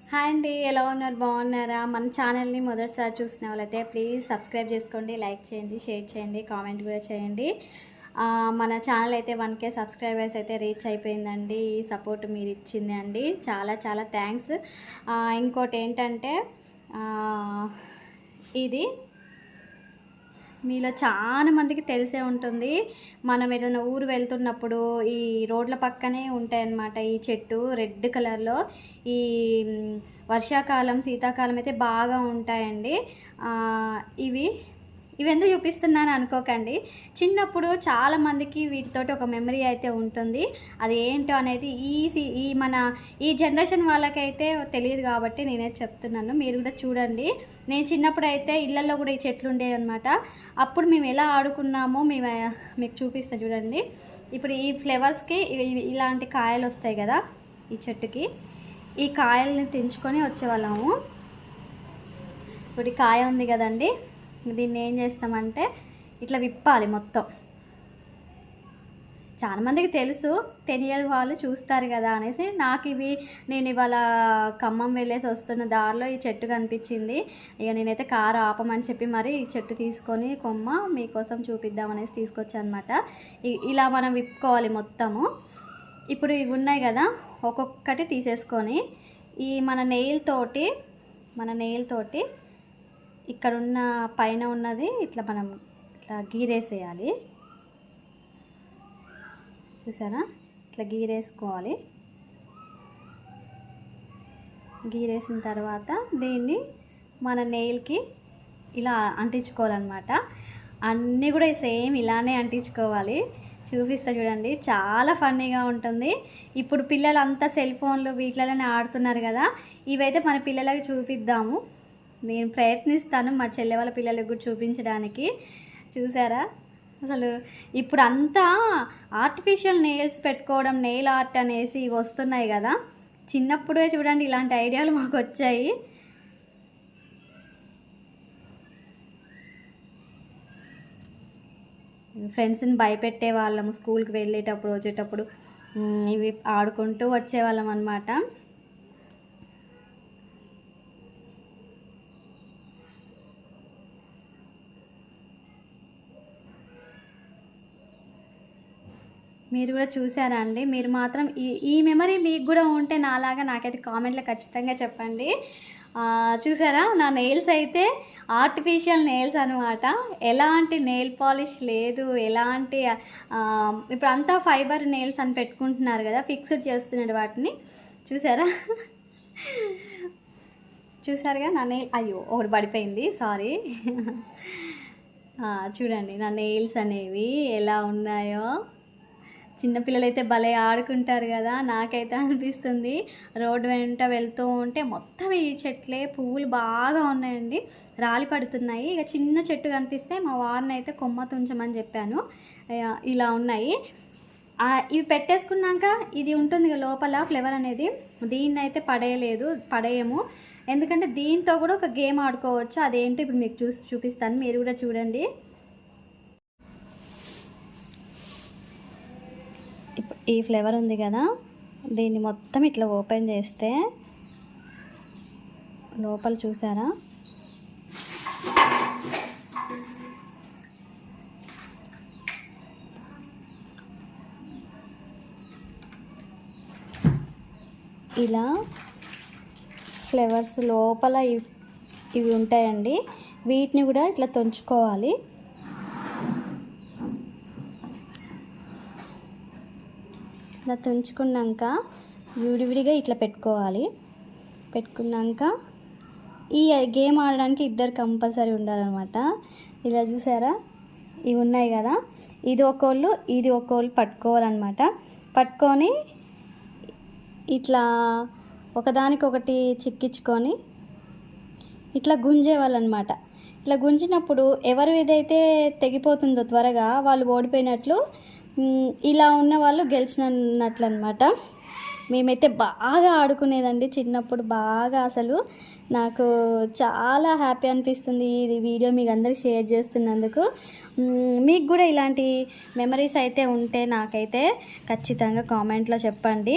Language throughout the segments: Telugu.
హాయ్ అండి, ఎలా ఉన్నారు? బాగున్నారా? మన ఛానల్ని మొదటిసారి చూసిన వాళ్ళైతే ప్లీజ్ సబ్స్క్రైబ్ చేసుకోండి, లైక్ చేయండి, షేర్ చేయండి, కామెంట్ కూడా చేయండి. మన ఛానల్ అయితే 1K సబ్స్క్రైబర్స్ అయితే రీచ్ అయిపోయిందండి. ఈ సపోర్ట్ మీరు ఇచ్చింది అండి, చాలా చాలా థ్యాంక్స్. ఇంకోటి ఏంటంటే ఇది మీలో చాలా మందికి తెలిసే ఉంటుంది. మనం ఏదైనా ఊరు వెళ్తున్నప్పుడు ఈ రోడ్ల పక్కనే ఉంటాయన్నమాట ఈ చెట్టు రెడ్ కలర్లో. ఈ వర్షాకాలం శీతాకాలం అయితే బాగా ఉంటాయండి. ఇవి ఎందుకు చూపిస్తున్నాను అనుకోకండి. చిన్నప్పుడు చాలామందికి వీటితోటి ఒక మెమరీ అయితే ఉంటుంది. అది ఏంటో అనేది ఈ జనరేషన్ వాళ్ళకైతే తెలియదు కాబట్టి నేనే చెప్తున్నాను. మీరు కూడా చూడండి. నేను చిన్నప్పుడు అయితే ఇళ్ళల్లో కూడా ఈ చెట్లు ఉండేవి అనమాట. అప్పుడు మేము ఎలా ఆడుకున్నామో మీకు చూపిస్తాను చూడండి. ఇప్పుడు ఈ ఫ్లవర్స్కి ఇలాంటి కాయలు వస్తాయి కదా ఈ చెట్టుకి. ఈ కాయల్ని తెంచుకొని వచ్చేవాళ్ళము. ఇప్పుడు ఈ కాయ ఉంది కదండి, దీన్ని ఏం చేస్తామంటే ఇట్లా విప్పాలి మొత్తం. చాలామందికి తెలుసు, తెలియని వాళ్ళు చూస్తారు కదా అనేసి నేను ఇవాళ ఖమ్మం వెళ్ళేసి వస్తున్న దారిలో ఈ చెట్టు కనిపించింది. ఇక నేనైతే కారు ఆపమని చెప్పి మరి ఈ చెట్టు తీసుకొని కొమ్మ మీకోసం చూపిద్దామనేసి తీసుకొచ్చాను అనమాట. ఇలా మనం విప్పుకోవాలి మొత్తము. ఇప్పుడు ఇవి ఉన్నాయి కదా, ఒక్కొక్కటి తీసేసుకొని మన నెయిల్ తోటి ఇక్కడున్న పైన ఉన్నది ఇట్లా మనం ఇట్లా గీరేసేయాలి. చూసారా? ఇట్లా గీరేసుకోవాలి. గీరేసిన తర్వాత దీన్ని మన నెయిల్కి ఇలా అంటించుకోవాలన్నమాట. అన్నీ కూడా సేమ్ ఇలానే అంటించుకోవాలి. చూపిస్తా చూడండి, చాలా ఫన్నీగా ఉంటుంది. ఇప్పుడు పిల్లలంతా సెల్ ఫోన్లు వీటిలోనే ఆడుతున్నారు కదా, ఇవైతే మన పిల్లలకి చూపిద్దాము. నేను ప్రయత్నిస్తాను మా చెల్లె వాళ్ళ పిల్లలకు కూడా చూపించడానికి. చూసారా? అసలు ఇప్పుడు అంతా ఆర్టిఫిషియల్ నెయిల్స్ పెట్టుకోవడం, నెయిల్ ఆర్ట్ అనేసి వస్తున్నాయి కదా. చిన్నప్పుడే చూడండి ఇలాంటి ఐడియాలు మాకు వచ్చాయి. ఫ్రెండ్స్ని భయపెట్టే వాళ్ళము, స్కూల్కి వెళ్ళేటప్పుడు వచ్చేటప్పుడు ఇవి ఆడుకుంటూ వచ్చేవాళ్ళం అన్నమాట. మీరు కూడా చూసారా అండి? మీరు మాత్రం ఈ మెమరీ మీకు కూడా ఉంటే నాలాగా నాకైతే కామెంట్లో ఖచ్చితంగా చెప్పండి. చూసారా? నా నెయిల్స్ అయితే ఆర్టిఫిషియల్ నెయిల్స్ అనమాట. ఎలాంటి నెయిల్ పాలిష్ లేదు, ఎలాంటి ఇప్పుడు అంతా ఫైబర్ నెయిల్స్ అని పెట్టుకుంటున్నారు కదా, ఫిక్స్డ్ చేస్తున్నాడు వాటిని. చూసారా? చూసారుగా నా నెయిల్. అయ్యో, ఒకటి పడిపోయింది, సారీ. చూడండి నా నెయిల్స్ అనేవి ఎలా ఉన్నాయో. చిన్నపిల్లలైతే భలే ఆడుకుంటారు కదా. నాకైతే అనిపిస్తుంది రోడ్డు వెంట వెళ్తూ ఉంటే మొత్తం ఈ చెట్లే, పువ్వులు బాగా ఉన్నాయండి, రాలి పడుతున్నాయి. ఇక చిన్న చెట్టు కనిపిస్తే మా వారిని అయితే కొమ్మ తుంచమని చెప్పాను. ఇలా ఉన్నాయి. ఇవి పెట్టేసుకున్నాక ఇది ఉంటుంది లోపల ఫ్లేవర్ అనేది, దీన్ని అయితే పడేయము. ఎందుకంటే దీంతో కూడా ఒక గేమ్ ఆడుకోవచ్చు. అదేంటో ఇప్పుడు మీకు చూపిస్తాను, మీరు కూడా చూడండి. ఈ ఫ్లేవర్ ఉంది కదా, దీన్ని మొత్తం ఇట్లా ఓపెన్ చేస్తే లోపల చూసారా ఇలా ఫ్లేవర్స్ లోపల ఇవి ఉంటాయండి. వీటిని కూడా ఇట్లా తుంచుకోవాలి. ఇట్లా తుంచుకున్నాక విడివిడిగా ఇట్లా పెట్టుకోవాలి. పెట్టుకున్నాక ఈ గేమ్ ఆడడానికి ఇద్దరు కంపల్సరీ ఉండాలన్నమాట. ఇలా చూసారా? ఇవి ఉన్నాయి కదా, ఇది ఒకళ్ళు పట్టుకోవాలన్నమాట. పట్టుకొని ఇట్లా ఒకదానికొకటి చిక్కించుకొని ఇట్లా గుంజేవాళ్ళనమాట. ఇట్లా గుంజినప్పుడు ఎవరు ఏదైతే తెగిపోతుందో త్వరగా వాళ్ళు ఓడిపోయినట్లు, ఇలా ఉన్న వాళ్ళు గెలిచినట్లు అనమాట. మేమైతే బాగా ఆడుకునేదండి చిన్నప్పుడు బాగా. అసలు నాకు చాలా హ్యాపీ అనిపిస్తుంది ఇది వీడియో మీకు అందరికి షేర్ చేస్తున్నందుకు. మీకు కూడా ఇలాంటి మెమరీస్ అయితే ఉంటే నాకైతే ఖచ్చితంగా కామెంట్లో చెప్పండి.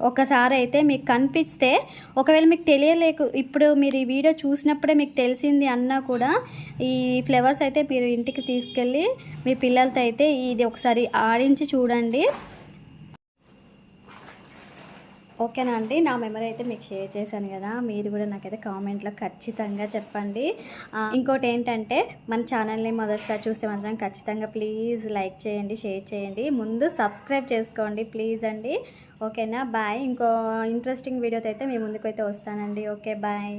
ఒకసారి అయితే మీకు కనిపిస్తే, ఒకవేళ మీకు తెలియలేకు, ఇప్పుడు మీరు ఈ వీడియో చూసినప్పుడే మీకు తెలిసింది అన్నా కూడా ఈ ఫ్లవర్స్ అయితే మీరు ఇంటికి తీసుకెళ్ళి మీ పిల్లలతో అయితే ఇది ఒకసారి ఆడించి చూడండి. ఓకేనా అండి, నా మెమరీ అయితే మీకు షేర్ చేశాను కదా, మీరు కూడా నాకైతే కామెంట్లో ఖచ్చితంగా చెప్పండి. ఇంకోటి ఏంటంటే, మన ఛానల్ని మొదటిసారి చూస్తే మాత్రం ఖచ్చితంగా ప్లీజ్ లైక్ చేయండి, షేర్ చేయండి, ముందు సబ్స్క్రైబ్ చేసుకోండి ప్లీజ్ అండి. ఓకేనా, బాయ్. ఇంకో ఇంట్రెస్టింగ్ వీడియోతో అయితే మీ ముందుకైతే వస్తానండి. Okay, bye.